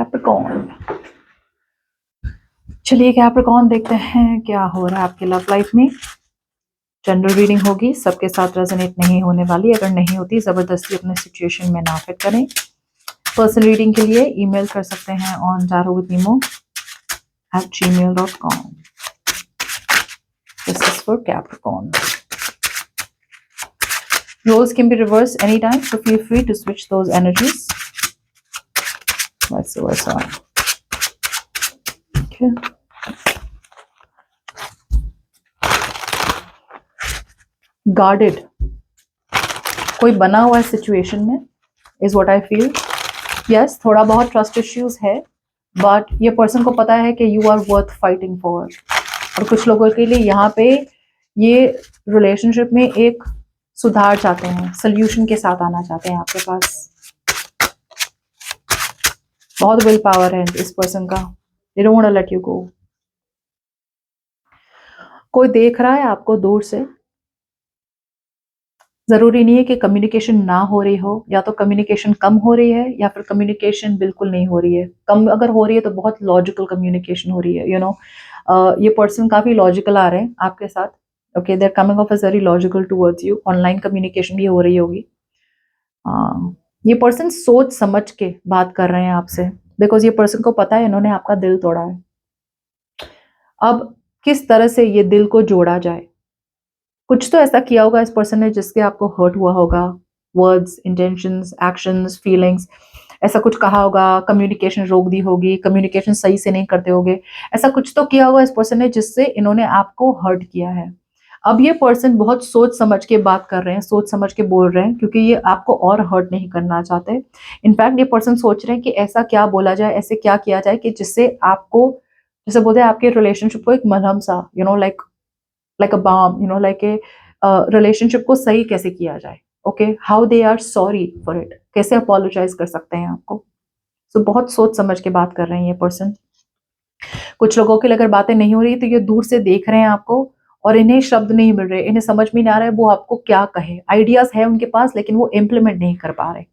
Capricorn. चलिए Capricorn देखते हैं क्या हो रहा है आपके लव लाइफ में। जनरल रीडिंग होगी, सबके साथ रेजोनेट नहीं होने वाली। अगर नहीं होती जबरदस्ती अपने सिचुएशन में ना फिट करें। पर्सनल रीडिंग के लिए ईमेल कर सकते हैं on tarotwithnemo@gmail.com। This is for Capricorn. Roles can be reversed anytime, so feel free to switch those energies. Vice versa. Okay. Guarded. कोई बना हुआ है सिचुएशन में is what I feel. Yes, थोड़ा बहुत ट्रस्ट इश्यूज है, बट ये person को पता है कि you are worth fighting for. और कुछ लोगों के लिए यहाँ पे ये रिलेशनशिप में एक सुधार चाहते हैं, सोल्यूशन के साथ आना चाहते हैं आपके पास। बहुत विल पावर है इस पर्सन का, they don't want to let you go. कोई देख रहा है आपको दूर से। जरूरी नहीं है कि कम्युनिकेशन ना हो रही हो, या तो कम्युनिकेशन कम हो रही है या फिर कम्युनिकेशन बिल्कुल नहीं हो रही है। कम अगर हो रही है तो बहुत लॉजिकल कम्युनिकेशन हो रही है। ये पर्सन काफी लॉजिकल आ रहे हैं आपके साथ। Okay, they are coming off as very logical towards you. Online communication भी हो रही होगी। ये पर्सन सोच समझ के बात कर रहे हैं आपसे, बिकॉज ये पर्सन को पता है इन्होंने आपका दिल तोड़ा है। अब किस तरह से ये दिल को जोड़ा जाए। कुछ तो ऐसा किया होगा इस पर्सन ने जिसके आपको हर्ट हुआ होगा। वर्ड्स, इंटेंशंस, एक्शंस, फीलिंग्स, ऐसा कुछ कहा होगा, कम्युनिकेशन रोक दी होगी, कम्युनिकेशन सही से नहीं करते होगे। ऐसा कुछ तो किया होगा इस पर्सन ने जिससे इन्होंने आपको हर्ट किया है। अब ये पर्सन बहुत सोच समझ के बात कर रहे हैं, सोच समझ के बोल रहे हैं, क्योंकि ये आपको और हर्ट नहीं करना चाहते। इनफैक्ट ये पर्सन सोच रहे हैं कि ऐसा क्या बोला जाए, ऐसे क्या किया जाए कि जिससे आपको, जैसे बोलते हैं, आपके रिलेशनशिप को एक मलहम सा, like a balm, like a relationship को सही कैसे किया जाए। Okay, how they are sorry for it, कैसे अपोलोजाइज कर सकते हैं आपको। सो बहुत सोच समझ के बात कर रहे हैं ये पर्सन। कुछ लोगों के लिए अगर बातें नहीं हो रही तो ये दूर से देख रहे हैं आपको, और इन्हें शब्द नहीं मिल रहे, इन्हें समझ में नहीं आ रहा है वो आपको क्या कहे। आइडियाज है उनके पास लेकिन वो इम्प्लीमेंट नहीं कर पा रहे।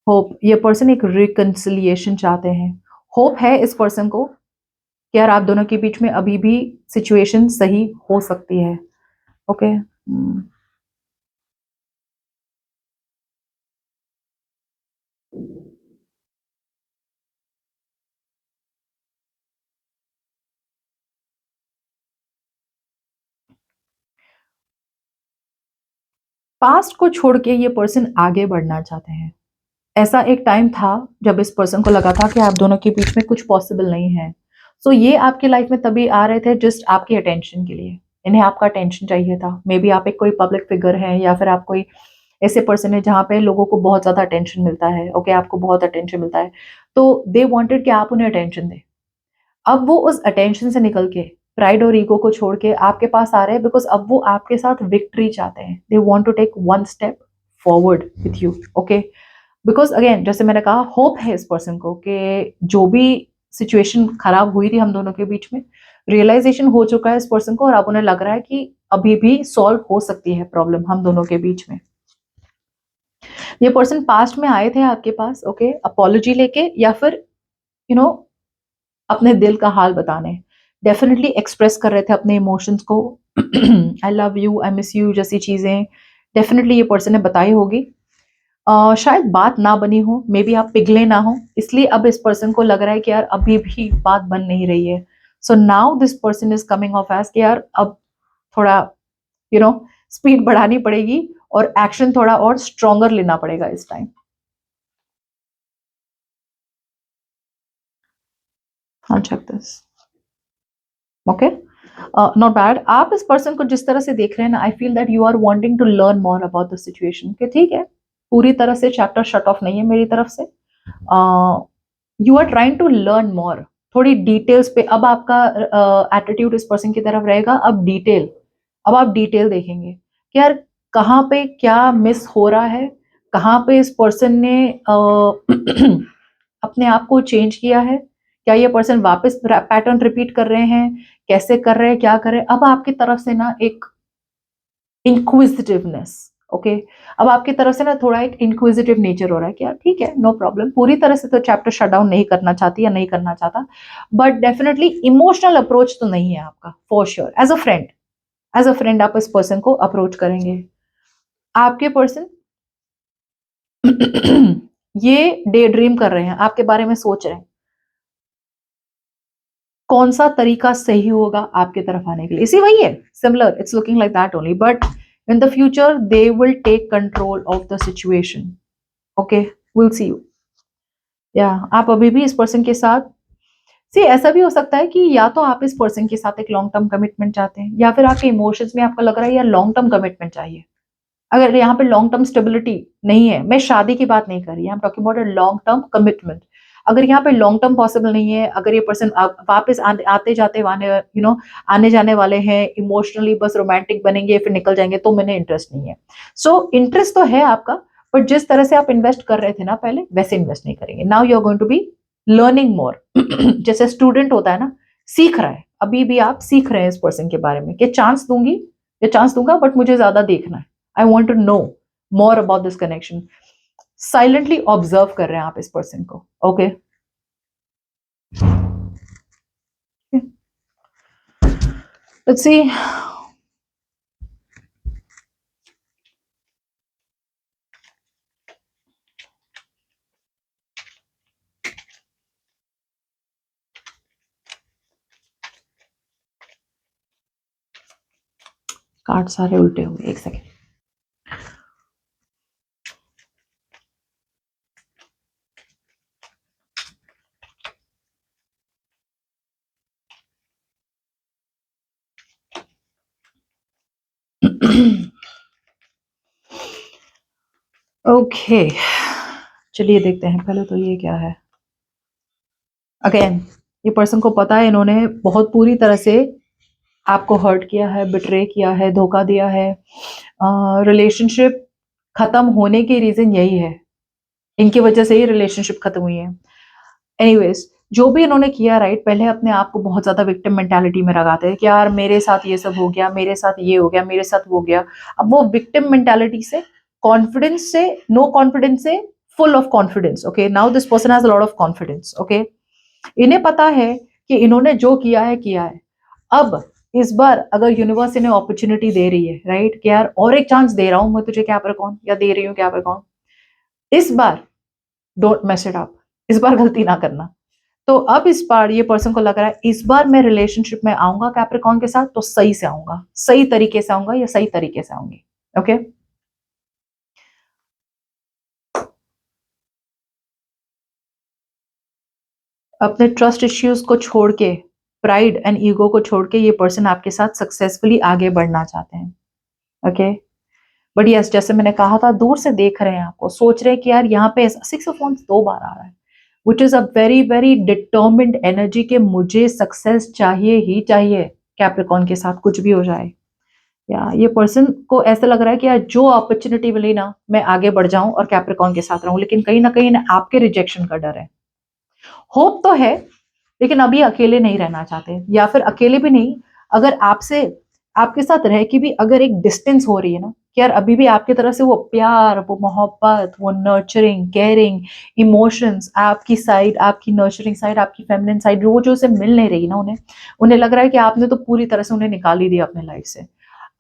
होप, ये पर्सन एक रिकंसिलिएशन चाहते हैं। होप है इस पर्सन को कि यार आप दोनों के बीच में अभी भी सिचुएशन सही हो सकती है। ओके, पास्ट को छोड़ के ये पर्सन आगे बढ़ना चाहते हैं। ऐसा एक टाइम था जब इस पर्सन को लगा था कि आप दोनों के बीच में कुछ पॉसिबल नहीं है। सो ये आपकी लाइफ में तभी आ रहे थे जस्ट आपकी अटेंशन के लिए। इन्हें आपका अटेंशन चाहिए था। मे बी आप एक कोई पब्लिक फिगर हैं, या फिर आप कोई ऐसे पर्सन है जहाँ पे लोगों को बहुत ज्यादा अटेंशन मिलता है। ओके, आपको बहुत अटेंशन मिलता है, तो दे वांटेड कि आप उन्हें अटेंशन दें। अब वो उस अटेंशन से निकल के, प्राइड और ईगो को छोड़ के आपके पास आ रहे हैं, बिकॉज अब वो आपके साथ विक्ट्री चाहते हैं। They want to take one step forward with you. Okay, because again जैसे मैंने कहा, होप है इस पर्सन को कि जो भी सिचुएशन खराब हुई थी हम दोनों के बीच में, रियलाइजेशन हो चुका है इस पर्सन को, और अब उन्हें लग रहा है कि अभी भी सॉल्व हो सकती है प्रॉब्लम हम दोनों के बीच में। ये पर्सन पास्ट में आए थे आपके पास, ओके, अपॉलॉजी लेके, या फिर यू नो अपने दिल का हाल बताने। डेफिनेटली एक्सप्रेस कर रहे थे अपने इमोशंस को। आई love you, I miss you जैसी चीजें डेफिनेटली ये पर्सन ने बताई होगी। शायद बात ना बनी हो, मे बी आप पिघले ना हो, इसलिए अब इस पर्सन को लग रहा है कि यार अभी भी बात बन नहीं रही है। So now this person is coming off as कि यार अब थोड़ा स्पीड बढ़ानी पड़ेगी, और एक्शन थोड़ा और स्ट्रॉन्गर लेना पड़ेगा इस टाइम। हाँ, check this. Okay, not bad. आप इस पर्सन को जिस तरह से देख रहे हैं ना, I feel that you are wanting to learn more about the situation. कि ठीक है, पूरी तरह से चैप्टर शट ऑफ नहीं है मेरी तरफ से। You are trying to learn more, थोड़ी डिटेल्स पे अब आपका एटीट्यूड इस पर्सन की तरफ रहेगा। अब आप डिटेल देखेंगे कि यार कहाँ पे क्या मिस हो रहा है, कहाँ पे इस पर्सन ने अपने आप को चेंज किया है। क्या ये पर्सन वापस पैटर्न रिपीट कर रहे हैं, कैसे कर रहे हैं, क्या कर रहे हैं। अब आपकी तरफ से ना एक इंक्विजिटिवनेस, ओके। अब आपकी तरफ से ना थोड़ा एक इंक्विजिटिव नेचर हो रहा है कि यार ठीक है, नो प्रॉब्लम, पूरी तरह से तो चैप्टर शट डाउन नहीं करना चाहती या नहीं करना चाहता, बट डेफिनेटली इमोशनल अप्रोच तो नहीं है आपका, for sure. As a friend, as a friend आप इस पर्सन को अप्रोच करेंगे। आपके पर्सन ये डे ड्रीम कर रहे हैं, आपके बारे में सोच रहे हैं कौन सा तरीका सही होगा आपके तरफ आने के लिए। इसी वही है, similar, it's looking like that only, but in the future they will take control of the situation. Okay, will see you. या आप अभी भी इस पर्सन के साथ, सी ऐसा भी हो सकता है कि या तो आप इस पर्सन के साथ एक लॉन्ग टर्म कमिटमेंट चाहते हैं, या फिर आपके इमोशंस में आपको लग रहा है यार लॉन्ग टर्म कमिटमेंट चाहिए। अगर यहाँ पे लॉन्ग टर्म स्टेबिलिटी नहीं है, मैं शादी की बात नहीं कर रही, I am talking about a long term commitment. अगर यहाँ पे लॉन्ग टर्म पॉसिबल नहीं है, अगर ये पर्सन वापस आते जाते आने जाने वाले हैं, इमोशनली बस रोमांटिक बनेंगे फिर निकल जाएंगे, तो मैंने इंटरेस्ट नहीं है। सो इंटरेस्ट तो है आपका, बट जिस तरह से आप इन्वेस्ट कर रहे थे ना पहले, वैसे इन्वेस्ट नहीं करेंगे। Now you are going to be learning more. जैसे स्टूडेंट होता है ना, सीख रहा है, अभी भी आप सीख रहे हैं इस पर्सन के बारे में कि चांस दूंगी या चांस दूंगा, बट मुझे ज्यादा देखना है, I want to know more about this connection. Silently observe कर रहे हैं आप इस पर्सन को। Okay, let's see. कार्ड सारे उल्टे हुए, एक सेकेंड। ओके, चलिए देखते हैं पहले तो ये क्या है। अगेन, ये पर्सन को पता है इन्होंने बहुत पूरी तरह से आपको हर्ट किया है, बिट्रे किया है, धोखा दिया है। रिलेशनशिप खत्म होने की रीजन यही है, इनकी वजह से ही रिलेशनशिप खत्म हुई है। एनीवेज, जो भी इन्होंने किया राइट, पहले अपने आप को बहुत ज्यादा विक्टिम मेंटालिटी में लगाते हैं कि यार मेरे साथ ये सब हो गया, मेरे साथ ये हो गया, मेरे साथ वो हो गया। अब वो विक्टिम मेंटालिटी से, कॉन्फिडेंस से, नो कॉन्फिडेंस से full of confidence. Okay, now this person has a lot of confidence. Okay, इन्हें पता है कि इन्होंने जो किया है किया है। अब इस बार अगर यूनिवर्स इन्हें अपॉर्चुनिटी दे रही है राइट, कि यार और एक चांस दे रहा हूं मैं तुझे कैप्रिकॉर्न, या दे रही हूँ कैप्रिकॉर्न, इस बार डोंट मेस इट अप, इस बार गलती ना करना। तो अब इस बार ये पर्सन को लग रहा है इस बार मैं रिलेशनशिप में आऊंगा कैप्रिकॉर्न के साथ तो सही से आऊंगा, सही तरीके से आऊंगा या सही तरीके से आऊंगी। ओके, अपने ट्रस्ट इश्यूज को छोड़ के, प्राइड एंड ईगो को छोड़ के ये पर्सन आपके साथ सक्सेसफुली आगे बढ़ना चाहते हैं। ओके, बट यस, जैसे मैंने कहा था, दूर से देख रहे हैं आपको, सोच रहे हैं कि यार यहाँ पे 6 ऑफ वांड्स 2 बार आ रहा है, which is a very very determined energy के मुझे सक्सेस चाहिए ही चाहिए, कैप्रिकॉर्न के साथ कुछ भी हो जाए। या ये पर्सन को ऐसा लग रहा है कि यार जो अपॉर्चुनिटी मिली ना, मैं आगे बढ़ जाऊं और कैप्रिकॉर्न के साथ रहूं, लेकिन कहीं ना कहीं ना आपके रिजेक्शन का डर है। होप तो है, लेकिन अभी अकेले नहीं रहना चाहते, या फिर अकेले भी नहीं, अगर आपसे, आपके साथ रह के भी अगर एक डिस्टेंस हो रही है ना, कि यार अभी भी आपकी तरफ से वो प्यार, वो मोहब्बत, वो नर्चरिंग, केयरिंग, इमोशंस, आपकी साइड, आपकी नर्चरिंग साइड, आपकी फेमिनिन साइड, वो जो उसे मिल नहीं रही ना, उन्हें उन्हें लग रहा है कि आपने तो पूरी तरह से उन्हें निकाल ही दिया अपने लाइफ से।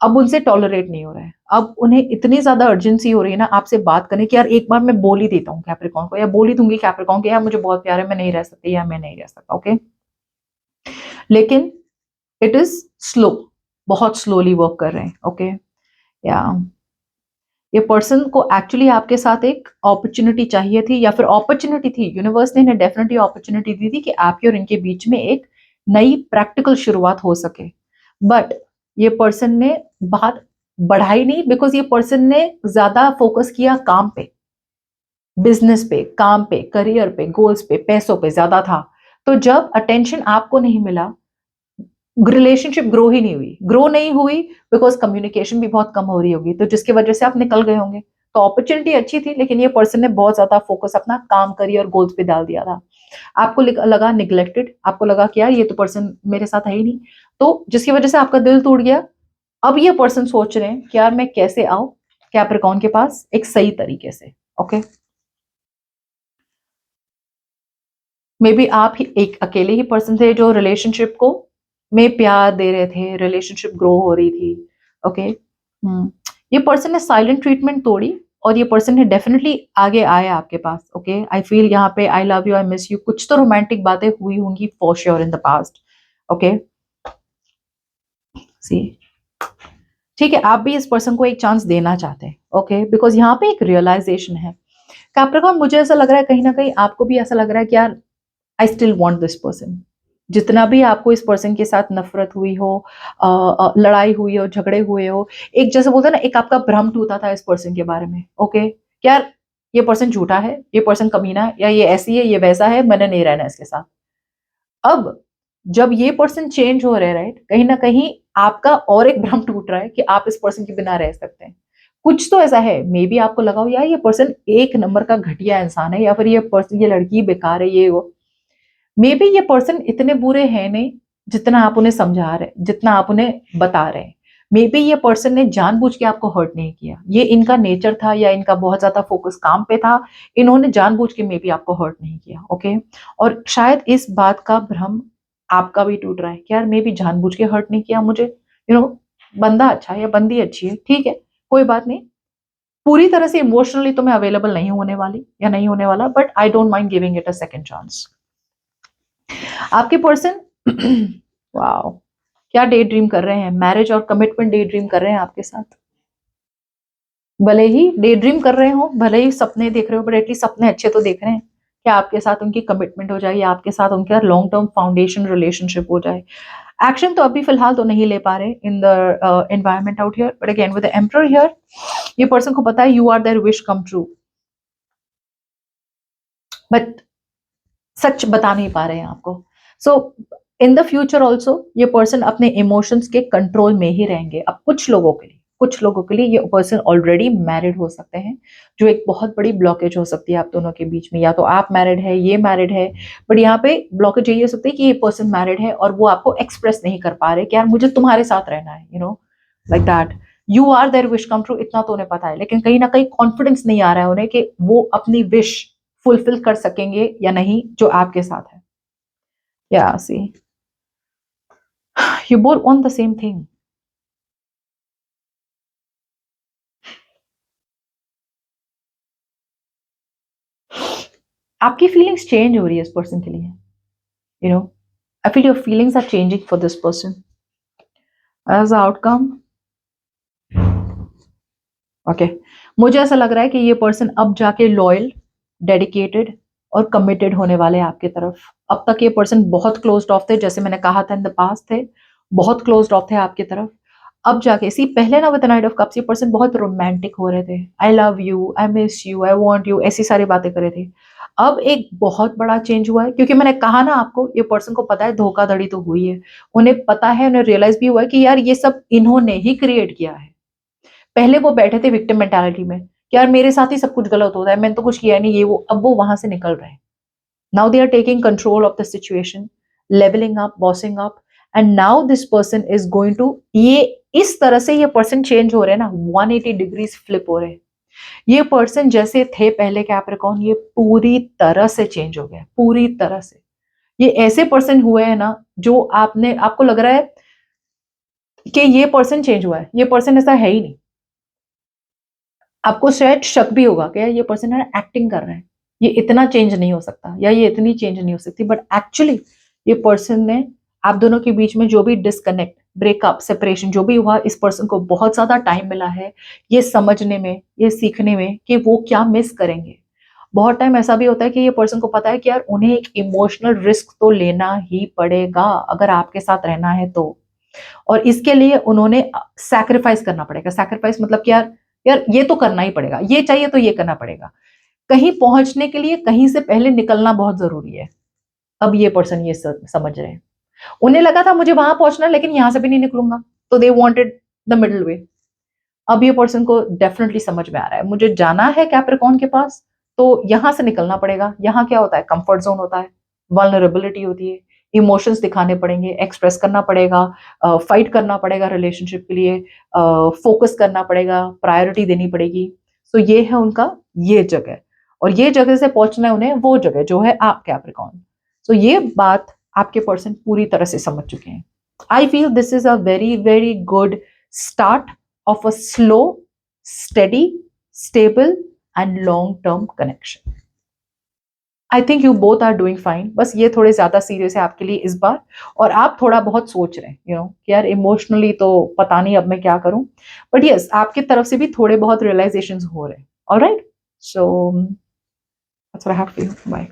अब उनसे टॉलरेट नहीं हो रहा है, अब उन्हें इतनी ज्यादा अर्जेंसी हो रही है ना आपसे बात करने की, यार एक बार मैं बोल ही देता हूँ कैप्रिकॉर्न को, या बोल ही दूंगी कैप्रिकॉर्न को, यार मुझे बहुत प्यार है, मैं नहीं रह सकती, या मैं नहीं रह सकता। ओके, लेकिन इट इज स्लो, बहुत स्लोली वर्क कर रहे हैं। ओके, या ये पर्सन को एक्चुअली आपके साथ एक अपॉर्चुनिटी चाहिए थी, या फिर अपॉर्चुनिटी थी, यूनिवर्स ने इन्हें डेफिनेटली अपॉर्चुनिटी दी थी कि आपके और इनके बीच में एक नई प्रैक्टिकल शुरुआत हो सके। बट ये पर्सन ने बात बढ़ाई नहीं, बिकॉज ये पर्सन ने ज्यादा फोकस किया काम पे, बिजनेस पे, काम पे, करियर पे, गोल्स पे, पैसों पे ज्यादा था। तो जब अटेंशन आपको नहीं मिला, रिलेशनशिप ग्रो ही नहीं हुई, ग्रो नहीं हुई, बिकॉज कम्युनिकेशन भी बहुत कम हो रही होगी, तो जिसकी वजह से आप निकल गए होंगे। तो अपॉर्चुनिटी अच्छी थी, लेकिन ये पर्सन ने बहुत ज्यादा फोकस अपना काम, करियर, गोल्स पे डाल दिया था। आपको लगा निग्लेक्टेड, आपको लगा कि यार ये तो पर्सन मेरे साथ है ही नहीं, तो जिसकी वजह से आपका दिल टूट गया। अब ये पर्सन सोच रहे हैं कि यार मैं कैसे आऊं कैप्रिकॉर्न के पास एक सही तरीके से। ओके, मे बी आप ही एक अकेले ही पर्सन थे जो रिलेशनशिप को में प्यार दे रहे थे, रिलेशनशिप ग्रो हो रही थी। ओके, ये पर्सन ने साइलेंट ट्रीटमेंट तोड़ी और ये पर्सन ने डेफिनेटली आगे आया आपके पास। ओके, आई फील यहाँ पे I love you, I miss you, कुछ तो रोमांटिक बातें हुई होंगी for sure in the past. Okay, see, ठीक है, आप भी इस पर्सन को एक चांस देना चाहते हैं। ओके, बिकॉज यहाँ पे एक रियलाइजेशन है कैप्रिकॉर्न। मुझे ऐसा लग रहा है कहीं ना कहीं आपको भी ऐसा लग रहा है कि यार I still want this person. जितना भी आपको इस पर्सन के साथ नफरत हुई हो, लड़ाई हुई हो, झगड़े हुए हो, एक जैसे बोलते हैं ना, एक आपका भ्रम टूटा था इस पर्सन के बारे में। ओके, क्या यार ये पर्सन झूठा है, ये पर्सन कमीना है, या ये ऐसी है, ये वैसा है, मैंने नहीं रहना इसके साथ। अब जब ये पर्सन चेंज हो रहे हैं, राइट, कहीं ना कहीं आपका और एक भ्रम टूट रहा है कि आप इस पर्सन के बिना रह सकते हैं। कुछ तो ऐसा है, मे बी आपको लगा हो यार ये पर्सन एक नंबर का घटिया इंसान है, या फिर ये पर्सन, ये लड़की बेकार है, ये वो। मे बी ये पर्सन इतने बुरे हैं नहीं जितना आप उन्हें समझा रहे, जितना आप उन्हें बता रहे हैं। मे बी ये पर्सन ने जानबूझ के आपको हर्ट नहीं किया, ये इनका नेचर था या इनका बहुत ज्यादा फोकस काम पे था, इन्होंने जानबूझ के मे बी आपको हर्ट नहीं किया। ओके, और शायद इस बात का भ्रम आपका भी टूट रहा है कि यार मे बी जानबूझ के हर्ट नहीं किया मुझे, बंदा अच्छा है या बंदी अच्छी है, ठीक है, कोई बात नहीं। पूरी तरह से इमोशनली तो मैं अवेलेबल नहीं होने वाली या नहीं होने वाला, but I don't mind giving it a second chance. आपके पर्सन वाओ, क्या डे ड्रीम कर रहे हैं, मैरिज और कमिटमेंट डे ड्रीम कर रहे हैं आपके साथ। भले ही डे ड्रीम कर रहे हो, भले ही सपने देख रहे हो, बट एटलीस्ट सपने अच्छे तो देख रहे हैं कि आपके साथ उनकी कमिटमेंट हो जाए या आपके साथ उनका लॉन्ग टर्म फाउंडेशन रिलेशनशिप हो जाए। एक्शन तो अभी फिलहाल तो नहीं ले पा रहे in the environment out here, but again with the emperor here, ये पर्सन को पता है you are there wish come true, but सच बता नहीं पा रहे हैं आपको। So in the future also ये पर्सन अपने इमोशंस के कंट्रोल में ही रहेंगे। अब कुछ लोगों के लिए ये पर्सन ऑलरेडी मैरिड हो सकते हैं, जो एक बहुत बड़ी ब्लॉकेज हो सकती है आप दोनों के बीच में। या तो आप मैरिड है, ये मैरिड है, बट यहाँ पे ब्लॉकेज यही हो सकती है कि ये पर्सन मैरिड है और वो आपको एक्सप्रेस नहीं कर पा रहे कि यार मुझे तुम्हारे साथ रहना है, like that, you are there wish come true, इतना तो उन्हें पता है, लेकिन कहीं ना कहीं कॉन्फिडेंस नहीं आ रहा है उन्हें कि वो अपनी विश फुलफिल कर सकेंगे या नहीं जो आपके साथ है। या see, you both want the same thing. आपकी फीलिंग्स चेंज हो रही है इस पर्सन के लिए, I feel your feelings are changing for this person as outcome. Okay, मुझे ऐसा लग रहा है कि ये पर्सन अब जाके लॉयल, डेडिकेटेड और कमिटेड होने वाले हैं आपकी तरफ। अब तक ये पर्सन बहुत क्लोज्ड ऑफ थे, जैसे मैंने कहा था इन द पास्ट थे, बहुत क्लोज्ड ऑफ थे आपकी तरफ। अब जाके सी, पहले ना with the night of cups ये पर्सन बहुत रोमांटिक हो रहे थे, आई love you, I miss you, I want you, ऐसी सारी बातें कर रहे थे। अब एक बहुत बड़ा चेंज हुआ है, क्योंकि मैंने कहा ना आपको, ये पर्सन को पता है धोखाधड़ी तो हुई है, उन्हें पता है, उन्हें रियलाइज भी हुआ है कि यार ये सब इन्होंने ही क्रिएट किया है। पहले वो बैठे थे विक्टिम मेंटालिटी में कि यार मेरे साथ ही सब कुछ गलत होता है, मैंने तो कुछ किया नहीं, ये वो। अब वो वहां से निकल रहे हैं। Now they are taking control of the situation, levelling up, bossing up, and now this person is going to, ये इस तरह से ये पर्सन चेंज हो रहे हैं ना, 180 डिग्रीज फ्लिप हो रहे हैं। ये पर्सन जैसे थे पहले कैप्रिकॉर्न, ये पूरी तरह से चेंज हो गए, पूरी तरह से। ये ऐसे पर्सन हुए हैं ना जो आपको लग रहा है कि ये पर्सन चेंज हुआ है, ये पर्सन ऐसा है ही नहीं। आपको शायद शक भी होगा कि ये पर्सन है एक्टिंग कर रहे हैं, ये इतना चेंज नहीं हो सकता या ये इतनी चेंज नहीं हो सकती, बट एक्चुअली ये पर्सन ने आप दोनों के बीच में जो भी डिस्कनेक्ट, ब्रेकअप, सेपरेशन जो भी हुआ, इस पर्सन को बहुत ज्यादा टाइम मिला है ये समझने में, ये सीखने में कि वो क्या मिस करेंगे। बहुत टाइम ऐसा भी होता है कि ये पर्सन को पता है कि यार उन्हें एक इमोशनल रिस्क तो लेना ही पड़ेगा अगर आपके साथ रहना है तो, और इसके लिए उन्होंने सैक्रिफाइस करना पड़ेगा। सैक्रिफाइस मतलब कि यार यार ये तो करना ही पड़ेगा, ये चाहिए तो ये करना पड़ेगा। कहीं पहुंचने के लिए कहीं से पहले निकलना बहुत जरूरी है। अब ये पर्सन ये समझ रहे हैं। उन्हें लगा था मुझे वहां पहुंचना लेकिन यहां से भी नहीं निकलूंगा, तो they wanted the middle way. अब ये पर्सन को डेफिनेटली समझ में आ रहा है मुझे जाना है कैप्रिकॉर्न के पास, तो यहां से निकलना पड़ेगा। यहाँ क्या होता है, कंफर्ट जोन होता है, वल्नरेबिलिटी होती है, इमोशंस दिखाने पड़ेंगे, एक्सप्रेस करना पड़ेगा, फाइट करना पड़ेगा रिलेशनशिप के लिए, फोकस करना पड़ेगा, प्रायोरिटी देनी पड़ेगी। सो ये है उनका ये जगह, और ये जगह से पहुंचना है उन्हें वो जगह जो है आप कैप्रिकॉर्न। सो ये बात आपके पर्सन पूरी तरह से समझ चुके हैं। I feel this is a very very good start of a slow, steady, stable and long-term connection. I think you both are doing fine. बस ये थोड़े ज्यादा सीरियस है आपके लिए इस बार, और आप थोड़ा बहुत सोच रहे हैं कि यार इमोशनली तो पता नहीं अब मैं क्या करूं, बट यस आपकी तरफ से भी थोड़े बहुत रियलाइजेशंस हो रहे हैं। Alright, so that's what I have for you. Bye.